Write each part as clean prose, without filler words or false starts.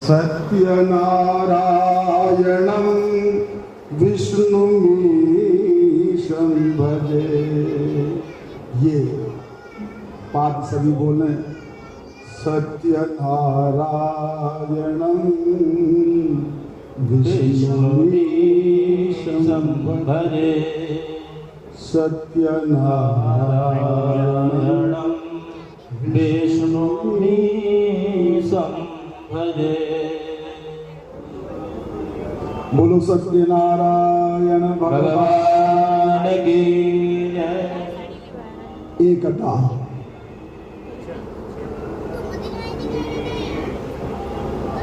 सत्यनारायणं विष्णुमीशं भजे। ये पाद सभी बोले, सत्यनारायणं विष्णुमीशं भजे। सत्यनारायणं विष्णुमीशं भजे। बोलो सत्यनारायण भगवान की जय। एकता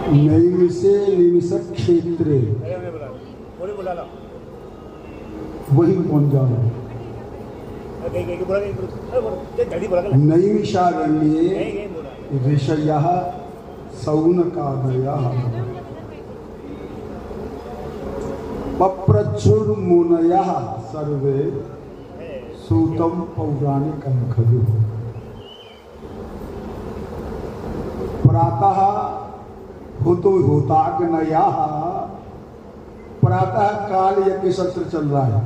नैमिषे निमिष क्षेत्रे वही पहुंच जाओ। नैमिषारण्ये ऋषयः सौनकादयः पप्रच्छुर्मुनयः सर्वे सूतं पौराणिकं खलु। प्रातः होताग्नयः, प्रातः काल यज्ञ सत्र चल रहा है।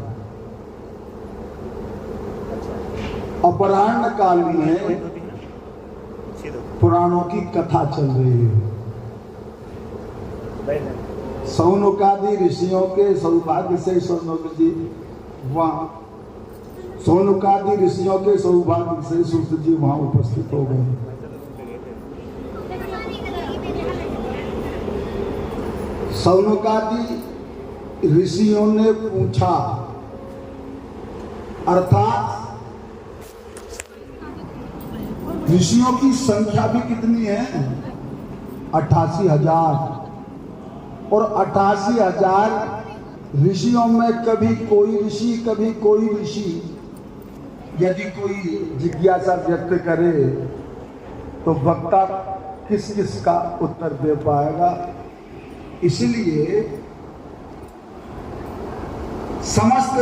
अपराह्न काल में पुराणों की कथा चल रही है। सौनकादि ऋषियों के सौभाग्य से सौनक जी वहां सौनकादि ऋषियों के सौभाग्य से सूत जी वहां उपस्थित हो गए। सौनकादि ऋषियों ने पूछा, अर्थात ऋषियों की संख्या भी कितनी है? 88,000। और 88,000 ऋषियों में कभी कोई ऋषि कभी कोई ऋषि यदि कोई जिज्ञासा व्यक्त करे तो वक्ता किस किस का उत्तर दे पाएगा। इसलिए समस्त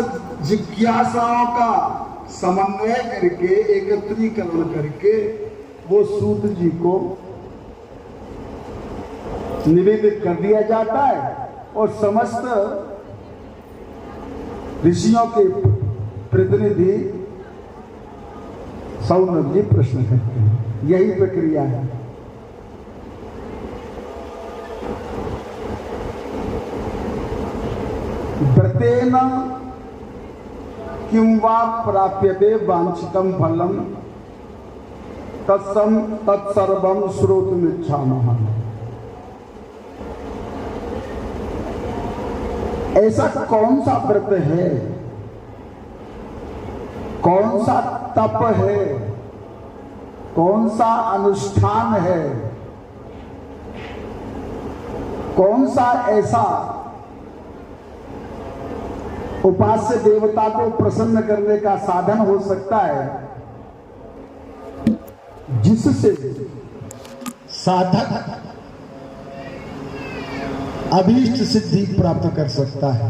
जिज्ञासाओं का समन्वय करके एकत्रीकरण करके वो सूत जी को निवेदित कर दिया जाता है और समस्त ऋषियों के प्रतिनिधि सौनक जी प्रश्न करते हैं। यही प्रक्रिया है। व्रतेन किं वा प्राप्यते वांछितं फलं तत्सर्वं श्रोतुमिच्छामः। ऐसा कौन सा व्रत है, कौन सा तप है, कौन सा अनुष्ठान है, कौन सा ऐसा उपास्य देवता को प्रसन्न करने का साधन हो सकता है जिससे साधक अभीष्ट सिद्धि प्राप्त कर सकता है।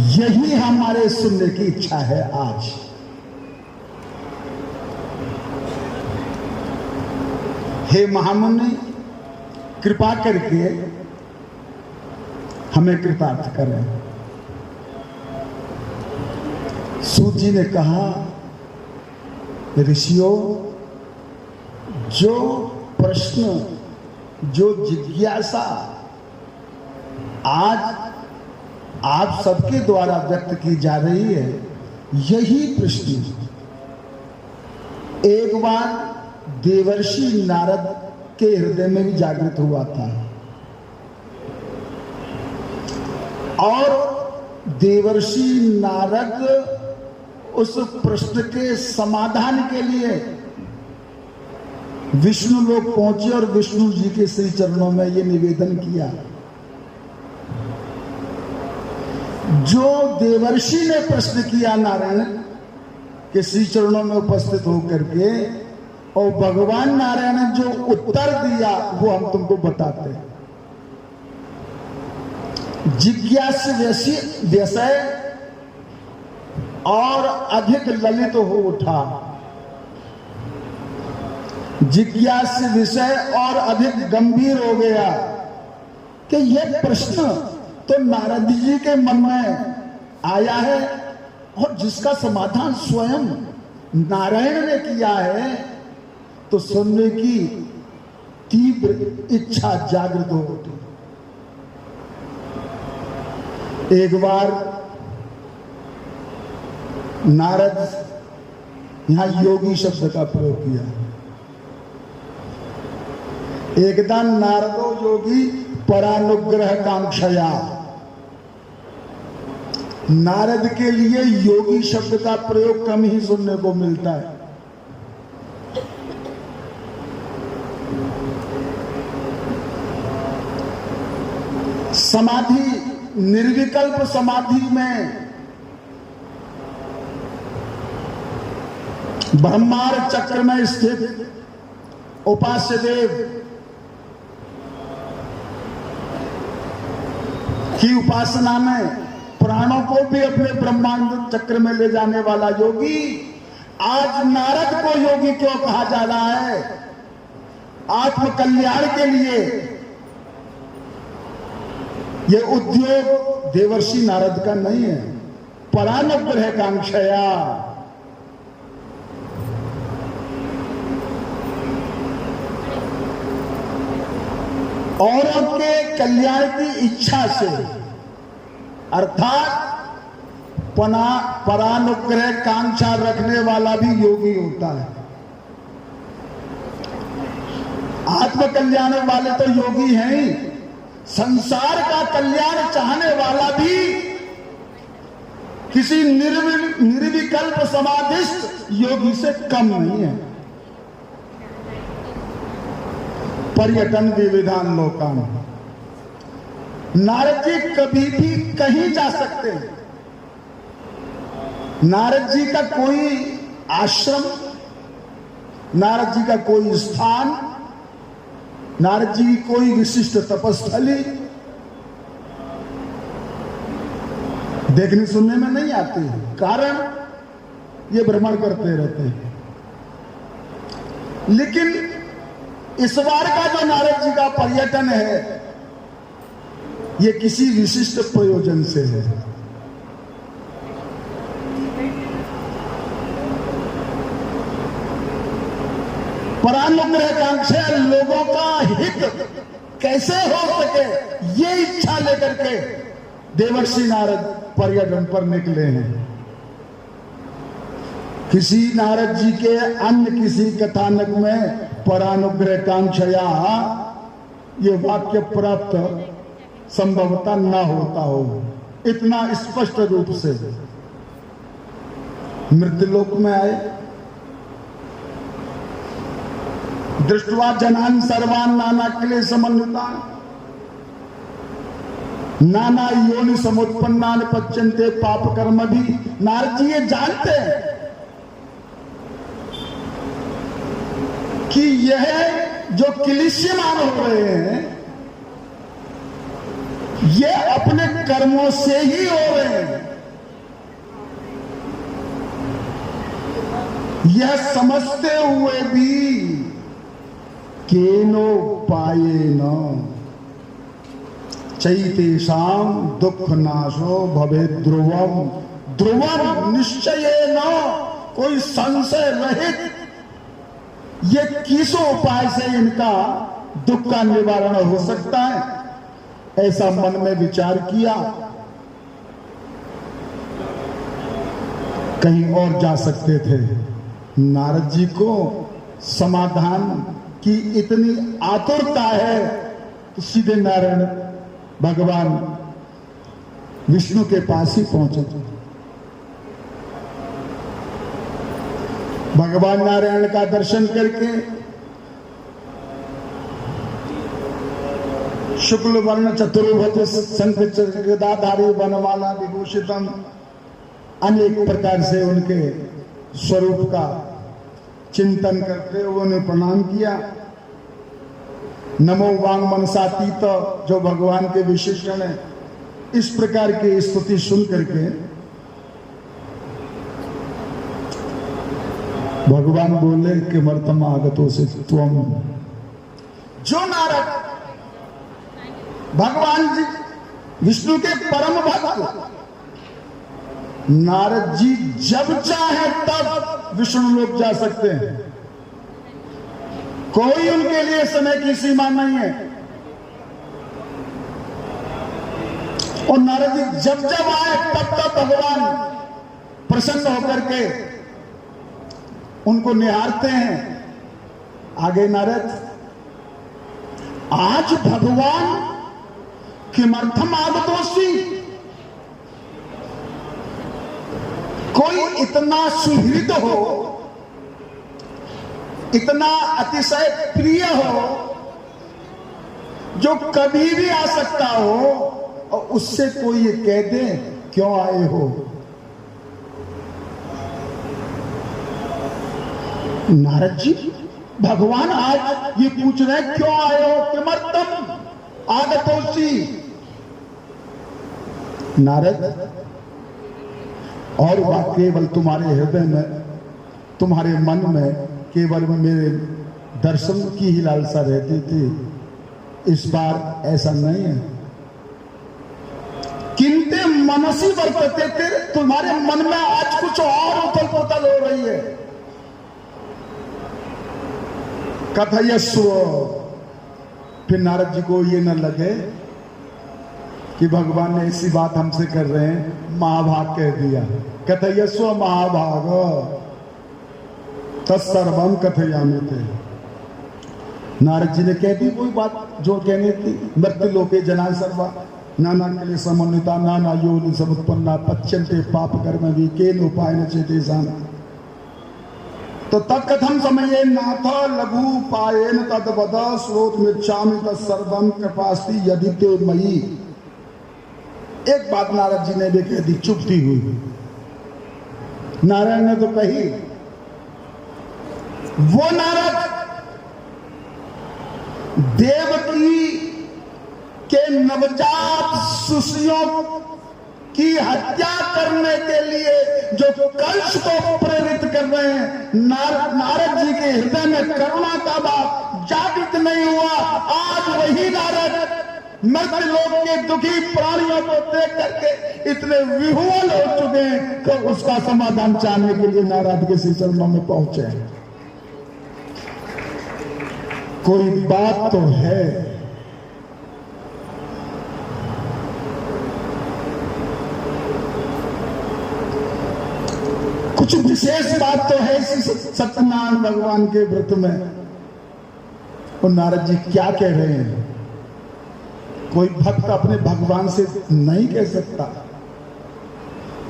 यही हमारे सुनने की इच्छा है आज। हे महामुनि, कृपा करके हमें कृतार्थ करें। सूत जी ने कहा, ऋषियों, जो प्रश्न, जो जिज्ञासा आज आप सबके द्वारा व्यक्त की जा रही है, यही प्रश्न एक बार देवर्षि नारद के हृदय में भी जागृत हुआ था और देवर्षि नारद उस प्रश्न के समाधान के लिए विष्णु लोक पहुंचे और विष्णु जी के श्री चरणों में ये निवेदन किया। जो देवर्षि ने प्रश्न किया नारायण के श्री चरणों में उपस्थित होकर के, और भगवान नारायण ने जो उत्तर दिया वो हम तुमको बताते हैं। जिज्ञास विषय और अधिक ललित हो उठा। जिज्ञास्य विषय और अधिक गंभीर हो गया कि यह प्रश्न तो नारद जी के मन में आया है और जिसका समाधान स्वयं नारायण ने किया है, तो सुनने की तीव्र इच्छा जागृत हो उठी। एक बार नारद, यहां योगी शब्द का प्रयोग किया, एकदा नारदो योगी परानुग्रह कांक्षया। नारद के लिए योगी शब्द का प्रयोग कम ही सुनने को मिलता है। समाधि, निर्विकल्प समाधि में ब्रह्मांड चक्र में स्थित उपास्य देव की उपासना में प्राणों को भी अपने ब्रह्मांड चक्र में ले जाने वाला योगी, आज नारद को योगी क्यों कहा जा रहा है? आत्म कल्याण के लिए यह उद्योग देवर्षि नारद का नहीं है, परानुग्रह कांक्षया। औरों के कल्याण की इच्छा से, अर्थात परानुग्रह कांक्षा रखने वाला भी योगी होता है। आत्म कल्याण वाले तो योगी हैं ही, संसार का कल्याण चाहने वाला भी किसी निर्विकल्प समाधिस्थ योगी से कम नहीं है। पर्यटन विविधान लोकान, नारद जी कभी भी कहीं जा सकते हैं। नारद जी का कोई आश्रम, नारद जी का कोई स्थान, नारद जी की कोई विशिष्ट तपस्थली देखने सुनने में नहीं आती, कारण ये भ्रमण करते रहते हैं। लेकिन इस बार का जो नारद जी का पर्यटन है, ये किसी विशिष्ट प्रयोजन से है। परानुग्रह कांक्षा, लोगों का हित कैसे हो सके, ये इच्छा लेकर के देवर्षि नारद पर्यटन पर निकले हैं। किसी नारद जी के अन्य किसी कथानक में परानुग्रह कांक्षया ये वाक्य प्राप्त संभवतः न होता हो, इतना स्पष्ट रूप से मृत्युलोक में आए। दृष्टवा जनान सर्वान नाना क्लेश समन्वितान नाना योनि समुत्पन्नान पच्यन्ते पाप कर्म भी। नारद जी ये जानते हैं कि यह जो क्लेशमान हो रहे हैं, ये अपने कर्मों से ही हो रहे हैं। यह समझते हुए भी केनो पाये न चैतेषाम दुख नाशो भवे ध्रुवम। ध्रुवम निश्चयेन, कोई संशय रहित ये किसों उपाय से इनका दुख का निवारण हो सकता है, ऐसा मन में विचार किया। कहीं और जा सकते थे, नारद जी को समाधान की इतनी आतुरता है तो सीधे नारायण भगवान विष्णु के पास ही पहुंचे। भगवान नारायण का दर्शन करके शुक्ल वर्ण चतुर्भुज शंख गदाधारी वनमाला विभूषितम, अनेक प्रकार से उनके स्वरूप का चिंतन करते हुए उन्हें प्रणाम किया। नमो वांग मनसातीत, जो भगवान के विशेषण है, इस प्रकार की स्तुति सुन करके भगवान बोले कि मर्तम आगतों से त्वम। जो नारद भगवान जी विष्णु के परम भक्त, नारद जी जब चाहे तब विष्णु लोक जा सकते हैं, कोई उनके लिए समय की सीमा नहीं है। और नारद जी जब जब आए तब तब भगवान प्रसन्न होकर के उनको निहारते हैं। आगे नारद, आज भगवान किमर्थम आगतोषि, कोई इतना सुहृद हो, इतना अतिशय प्रिय हो, जो कभी भी आ सकता हो, और उससे कोई ये कह दे क्यों आए हो। नारद जी भगवान आज ये पूछ रहे हैं क्यों आए हो, किमर्थम आगतोषि। नारद, और वह केवल तुम्हारे हृदय में, तुम्हारे मन में केवल मेरे दर्शन की ही लालसा रहती थी, इस बार ऐसा नहीं है। किंते मनसी वर्तते थे, तुम्हारे मन में आज कुछ और उथल पुथल हो रही है। कथयस्व, फिर नारद जी को ये न लगे कि भगवान ने ऐसी बात हमसे कर रहे हैं, महाभाग कह दिया। कथयस्व महाभाग तत्सर्वम कथयामि थे। नारद जी ने कह दी वही बात जो कहनी थी। मृत्यु लोके जना सर्वा नाना कले समन्विता नाना योनि समुत्पन्ना पच्यन्ते पाप कर्म भी केन उपायन चेतेषाम्। तो तत्कथम समये नाथ लघु उपायन तद्वद श्रोतुमिच्छामि तत्सर्वं कृपास्ति यदि ते मयि। एक बात नारद जी ने भी कह दी, चुपती हुई। नारायण ने तो कही, वो नारद देवकी के नवजात शिशुओं की हत्या करने के लिए जो कंस को प्रेरित कर रहे हैं, नारद जी के हृदय में करुणा का भाव जागृत नहीं हुआ। आज वही नारद मृत्यु लोक के दुखी प्राणियों को देख करके इतने विह्वल हो चुके हैं कि उसका समाधान चाहने के लिए नारद के श्री चरणों में पहुंचे। कोई बात तो है। कुछ विशेष बात तो है इस सत्यनारायण भगवान के व्रत में। और नारद जी क्या कह रहे हैं, कोई भक्त अपने भगवान से नहीं कह सकता।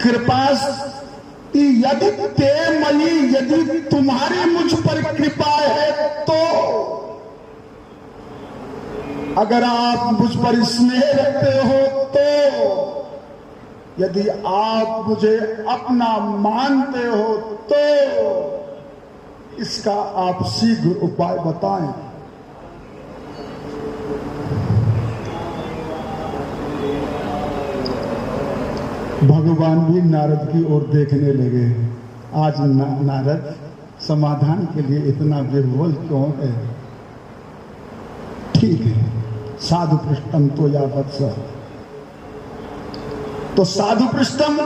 कृपा यदि ते मयि, यदि तुम्हारी मुझ पर कृपा है तो, अगर आप मुझ पर स्नेह रखते हो तो, यदि आप मुझे अपना मानते हो तो इसका आप शीघ्र उपाय बताएं। भगवान भी नारद की ओर देखने लगे। आज नारद समाधान के लिए इतना विह्वल क्यों है? ठीक है, साधु पृष्ठम तो या वत्स, तो साधु पृष्ठम,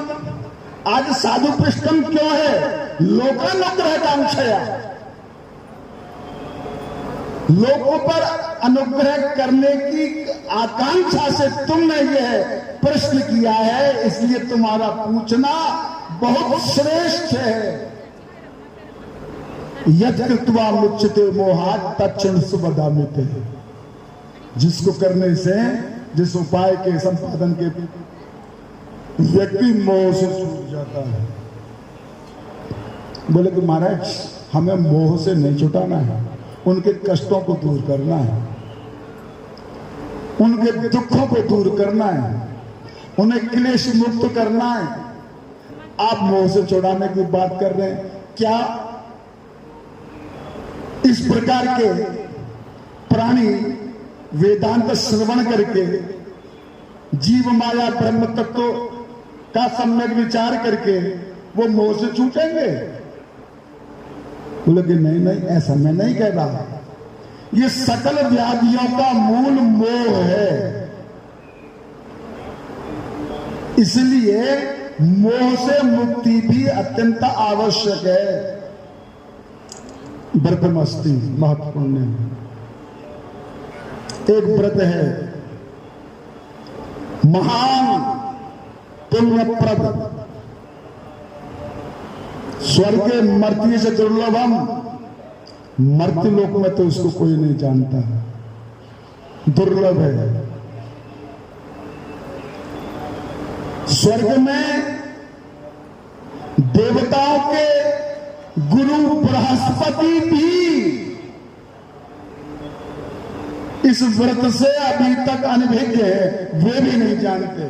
आज साधु पृष्ठम क्यों है? लोकानुग्रह कांक्षया, लोगों पर अनुग्रह करने की आकांक्षा से तुमने यह प्रश्न किया है, इसलिए तुम्हारा पूछना बहुत श्रेष्ठ है। यत् कृत्वा मुच्यते मोहात् तत्क्षण सुबधामिते, जिसको करने से, जिस उपाय के संपादन के व्यक्ति मोह से छूट जाता है। बोले कि महाराज हमें मोह से नहीं छुटाना है, उनके कष्टों को दूर करना है, उनके दुखों को दूर करना है, उन्हें क्लेश मुक्त करना है। आप मोह से छुड़ाने की बात कर रहे हैं क्या? इस प्रकार के प्राणी वेदांत श्रवण करके जीव माया ब्रह्म तत्व का सम्यक विचार करके वो मोह से छूटेंगे? बोले कि नहीं नहीं, ऐसा मैं नहीं कह रहा, ये सकल व्याधियों का मूल मोह है, इसलिए मोह से मुक्ति भी अत्यंत आवश्यक है। व्रत मस्ती महत्वपूर्ण है। एक व्रत है महान पुण्यप्रद, स्वर्ग मर्त्य से दुर्लभम, मर्त्य लोक में तो उसको कोई नहीं जानता, दुर्लभ है। स्वर्ग में देवताओं के गुरु बृहस्पति भी इस व्रत से अभी तक अनभिज्ञ है, वे भी नहीं जानते।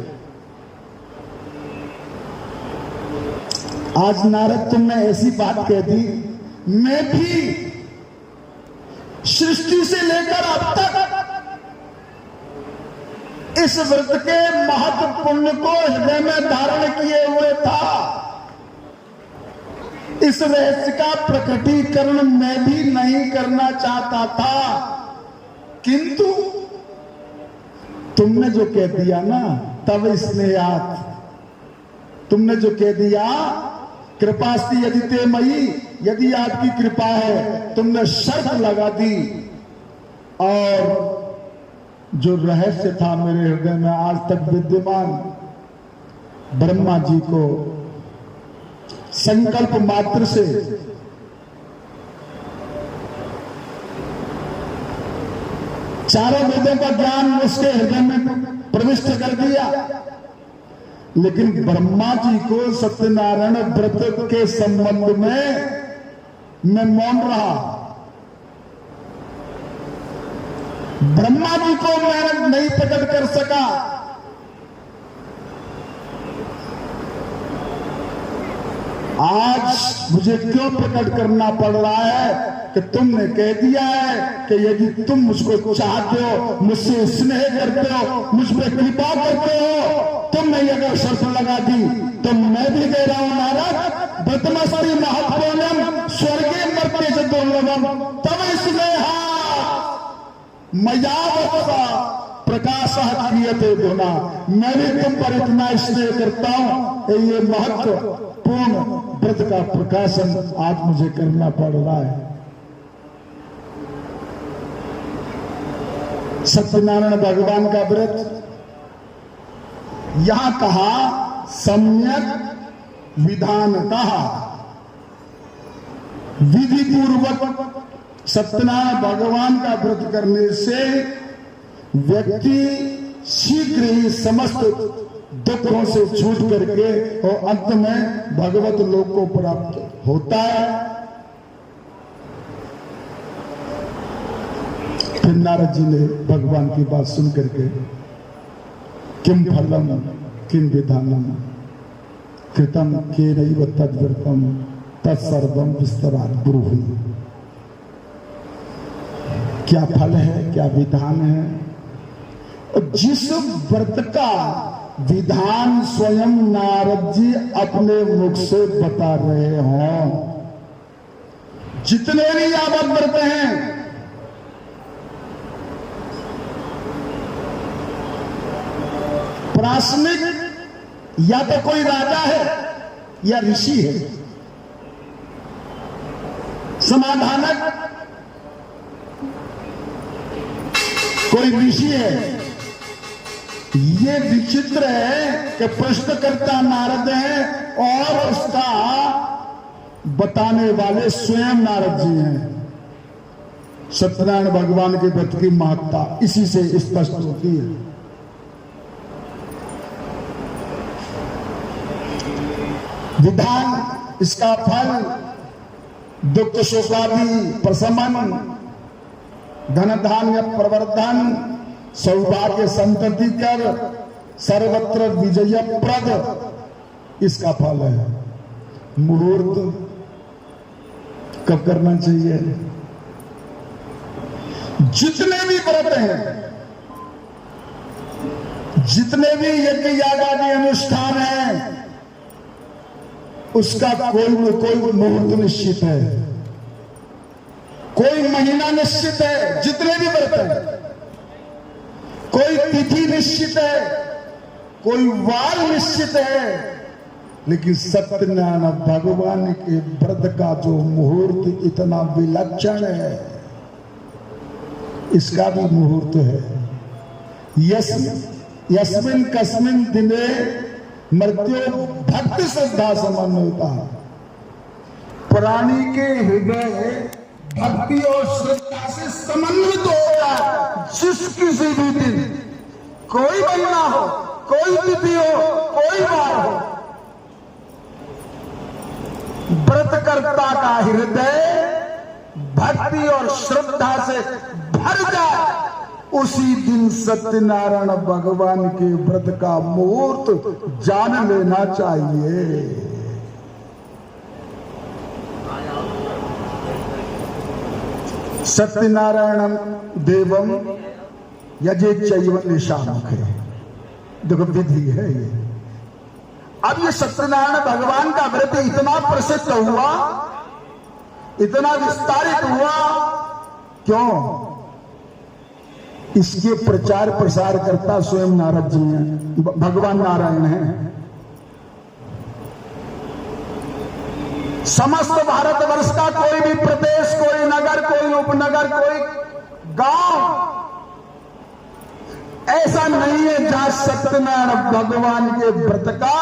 आज नारद तुमने ऐसी बात कह दी, मैं भी सृष्टि से लेकर अब तक इस व्रत के महत्व पुण्य को हृदय में धारण किए हुए था। इस रहस्य का प्रकटीकरण मैं भी नहीं करना चाहता था, किंतु तुमने जो कह दिया ना, तब स्नेहात तुमने जो कह दिया, कृपास्ति यदि ते मयि, यदि आपकी कृपा है, तुमने शर्त लगा दी। और जो रहस्य था मेरे हृदय में आज तक विद्यमान, ब्रह्मा जी को संकल्प मात्र से चारों वेदों का ज्ञान उसके हृदय में प्रविष्ट कर दिया, लेकिन ब्रह्मा जी को सत्यनारायण व्रत के संबंध में मैं मौन रहा। ब्रह्मा जी को मैं नहीं प्रकट कर सका। आज मुझे क्यों प्रकट करना पड़ रहा है कि तुमने कह दिया है कि यदि तुम मुझको चाहते हो, मुझसे स्नेह करते हो, मुझ पर कृपा करते हो, तुमने अगर शर्त लगा दी, तो मैं भी कह रहा हूं नारद, व्रतमस्ति महत्वपूर्णम स्वर्गीय मर्त्य से दुर्लभम, तब स्नेह मयावसा प्रकाश क्रियते गुना, मैं भी तुम पर इतना स्नेह करता हूं, ये महत्वपूर्ण व्रत का प्रकाशन आज मुझे करना पड़ रहा है। सत्यनारायण भगवान का व्रत यहां कहा सम्यक विधानतः, विधि पूर्वक सत्यनारायण भगवान का व्रत करने से व्यक्ति शीघ्र ही समस्त दुखों से छूट करके और अंत में भगवत लोक को प्राप्त होता है। फिर नारद जी ने भगवान की बात सुन करके किम फलम किम विधानम कृतम केनैव तद्व्रतम तत्सर्वम विस्तरात् ब्रूहि, क्या फल है, क्या विधान है। और जिस व्रत का विधान स्वयं नारद जी अपने मुख से बता रहे हों, जितने भी यावत व्रत हैं, प्रासनिक या तो कोई राजा है या ऋषि है, समाधानक कोई ऋषि है। ये विचित्र है कि प्रश्नकर्ता नारद है और उसका बताने वाले स्वयं नारद जी हैं। सत्यनारायण भगवान के व्रत की महत्ता इसी से स्पष्ट होती है। विधान, इसका फल, दुख शोकादि प्रशमन, धन धान्य प्रवर्धन, सौभाग्य संतति कर, सर्वत्र विजय प्रद, इसका फल है। मुहूर्त कब करना चाहिए? जितने भी व्रत हैं, जितने भी यज्ञ यागादि अनुष्ठान हैं, उसका कोई न कोई मुहूर्त निश्चित है। कोई महीना निश्चित है, जितने भी व्रत हैं, कोई तिथि निश्चित है, कोई वार निश्चित है, लेकिन सत्यनारायण भगवान के व्रत का जो मुहूर्त इतना विलक्षण है, इसका भी मुहूर्त है। यस्मिन कस्मिन दिने मृत्यु भक्ति श्रद्धा समन्विता। प्राणी के हृदय भक्ति और श्रद्धा से समन्वित होगा। जिस किसी भी दिन, कोई महीना हो, कोई तिथि हो, कोई वार हो, व्रतकर्ता का हृदय भक्ति और श्रद्धा से भर जाए, उसी दिन सत्यनारायण भगवान के व्रत का मुहूर्त जान लेना चाहिए। सत्यनारायण देवम यजे चैव निशामुखे। देखो विधि है ये। अब ये सत्यनारायण भगवान का व्रत इतना प्रसिद्ध हुआ, इतना विस्तारित हुआ, क्यों? इसके प्रचार प्रसार करता स्वयं नारद जी हैं, भगवान नारायण हैं। समस्त भारतवर्ष का कोई भी प्रदेश, कोई नगर, कोई उपनगर, कोई गांव ऐसा नहीं है जहां सत्यनारायण भगवान के व्रत का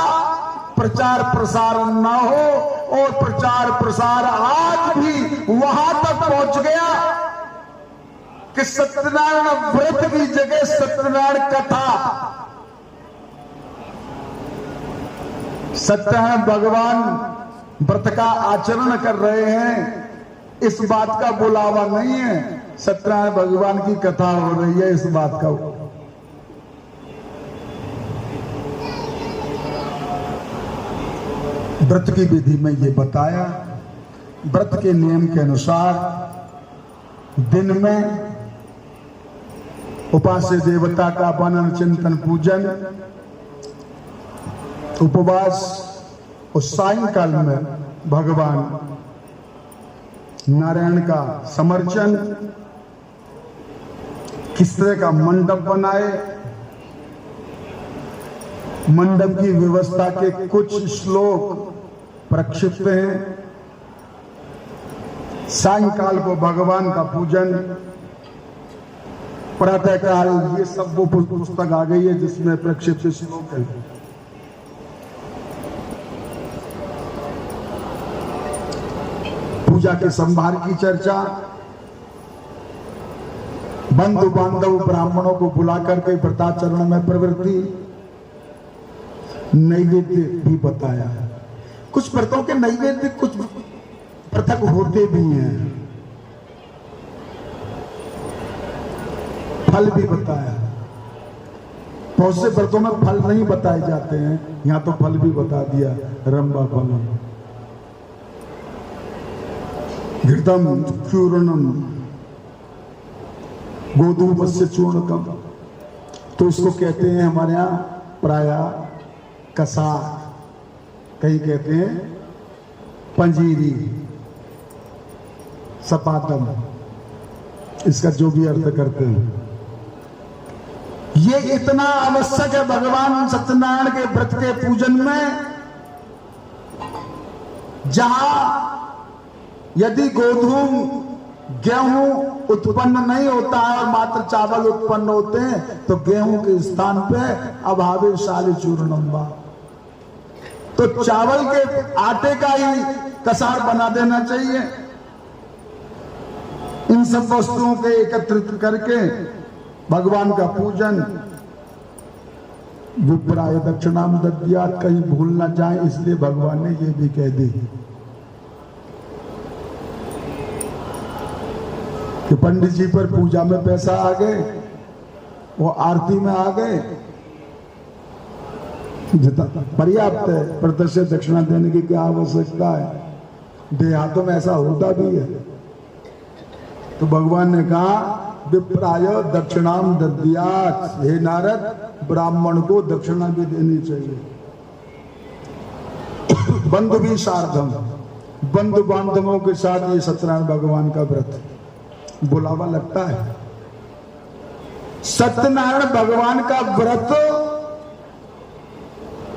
प्रचार प्रसार न हो। और प्रचार प्रसार आज भी वहां तक पहुंच गया कि सत्यनारायण व्रत की जगह सत्यनारायण कथा, सत्यनारायण भगवान व्रत का आचरण कर रहे हैं, इस बात का बुलावा नहीं है। सत्यनारायण भगवान की कथा हो रही है, इस बात का। व्रत की विधि में ये बताया, व्रत के नियम के अनुसार दिन में उपास्य देवता का वर्णन, चिंतन, पूजन, उपवास, और सायंकाल में भगवान नारायण का समर्चन। किस तरह का मंडप बनाए, मंडप की व्यवस्था के कुछ श्लोक प्रक्षिप्त हैं। सायंकाल को भगवान का पूजन, प्रातःकाल, ये सब वो पुस्तक आ गई है जिसमें प्रक्षिप्त श्लोक है। पूजा के संभार की चर्चा, बंधु बांधव ब्राह्मणों को बुलाकर के व्रताचरण में प्रवृत्ति, नैवेद्य भी बताया। कुछ व्रतों के नैवेद्य कुछ पृथक होते भी हैं, फल भी बताया। बहुत से व्रतों में फल नहीं बताए जाते हैं, यहां तो फल भी बता दिया। रंबा फलम, घृतम चूर्णम, गोधूमस्य चूर्णकम, तो इसको कहते हैं हमारे यहां प्राय कसार, कहीं कहते हैं पंजीरी, सपाटम, इसका जो भी अर्थ करते हैं। ये इतना आवश्यक है भगवान सत्यनारायण के व्रत के पूजन में, जहां यदि गोधूम, गेहूं उत्पन्न नहीं होता है और मात्र चावल उत्पन्न होते हैं, तो गेहूं के स्थान पे अभावे शाली चूर्णम्बा, तो चावल के आटे का ही कसार बना देना चाहिए। इन सब वस्तुओं के एकत्रित करके भगवान का पूजन। विप्राय दक्षिणाम दद्यात्, कहीं भूल ना जाए इसलिए भगवान ने ये भी कह दी कि पंडित जी पर पूजा में पैसा आ गए, वो आरती में आ गए, पर्याप्त है, प्रत्यक्ष दक्षिणा देने की क्या आवश्यकता है। देहातों में ऐसा होता भी है। तो भगवान ने कहा विप्राय दक्षिणाम दद्यात्, हे नारद ब्राह्मण को दक्षिणा भी देनी चाहिए। बंधु भी सार्धम, बंधु बांधवों के साथ ये सत्यनारायण भगवान का व्रत। बुलावा लगता है। सत्यनारायण भगवान का व्रत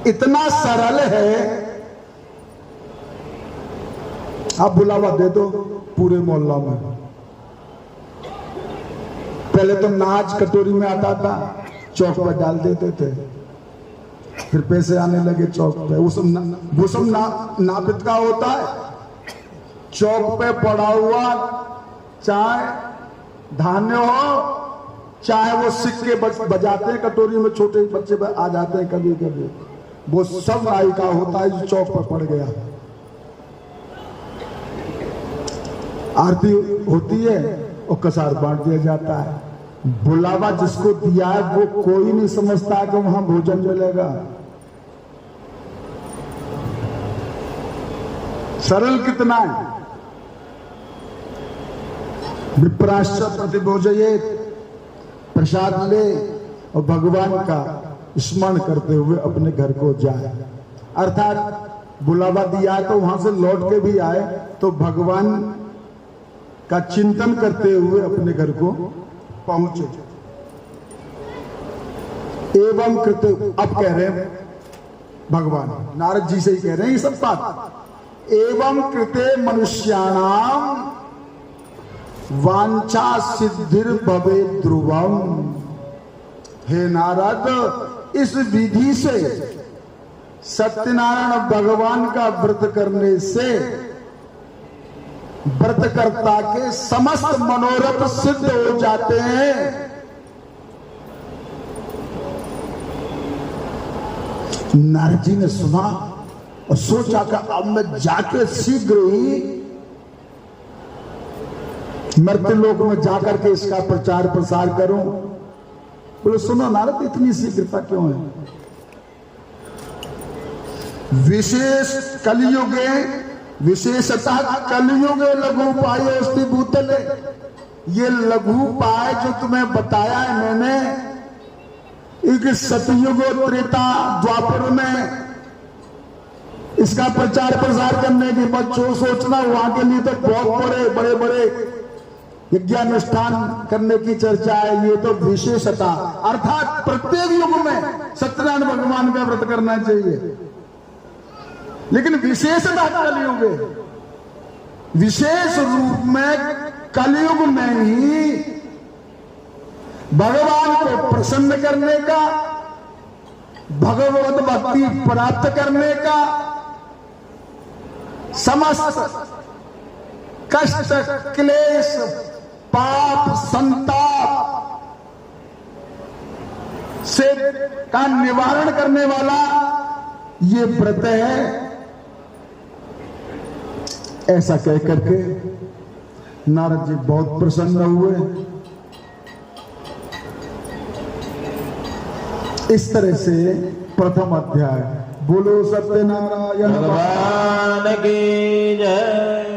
इतना सरल है, आप बुलावा दे दो पूरे मोहल्ला में। पहले तो नाच कटोरी में आता था, चौक पर डाल देते थे, फिर पैसे आने लगे चौक पे। वो सब नापित का होता है। चौक पे पड़ा हुआ चाहे धान्य हो, चाहे वो सिक्के बजाते हैं कटोरी में, छोटे बच्चे आ जाते हैं कभी कभी, वो सब नाई का होता है जो चौक पर पड़ गया। आरती होती है और कसार बांट दिया जाता है। बुलावा जिसको दिया है वो कोई नहीं समझता कि वहां भोजन मिलेगा। सरल कितना है। विप्राश्च प्रतिभोजयेत, प्रसाद ले और भगवान का स्मरण करते हुए अपने घर को जाए। अर्थात बुलावा दिया तो वहां से लौट के भी आए तो भगवान का चिंतन करते हुए अपने घर को पहुंचे। एवं कृत, अब कह रहे हैं भगवान नारद जी से ही कह रहे हैं ये सब बात। एवं कृते मनुष्याणाम वांछा सिद्धिर भवे ध्रुवम। हे नारद, इस विधि से सत्यनारायण भगवान का व्रत करने से व्रतकर्ता के समस्त मनोरथ सिद्ध हो जाते हैं। नारद जी ने सुना और सोचा कि अब मैं जाके शीघ्र ही मर्त्य लोक में जाकर के इसका प्रचार प्रसार करूं। बोले सुनो नारद, इतनी शीघ्रता क्यों है? विशेष कलियुगे विशेषतः कलियुगे लघु उपाय अस्ति भूतले। ये लघु उपाय जो तुम्हें बताया है मैंने, एक सतयुग त्रेता द्वापर में इसका प्रचार प्रसार करने की बच्चों सोचना, वहां के लिए तो बहुत बड़े बड़े यज्ञानुष्ठान करने की चर्चा है। ये तो विशेषता, अर्थात प्रत्येक युग में सत्यनारायण भगवान का व्रत करना चाहिए, लेकिन विशेषता कलयुग है। विशेष रूप में कलयुग में ही भगवान को प्रसन्न करने का, भगवत भक्ति प्राप्त करने का, समस्त कष्ट क्लेश पाप संताप से का निवारण करने वाला ये व्रत है। ऐसा कह करके नारद जी बहुत प्रसन्न हुए। इस तरह से प्रथम अध्याय। बोलो सत्यनारायण भगवान की जय।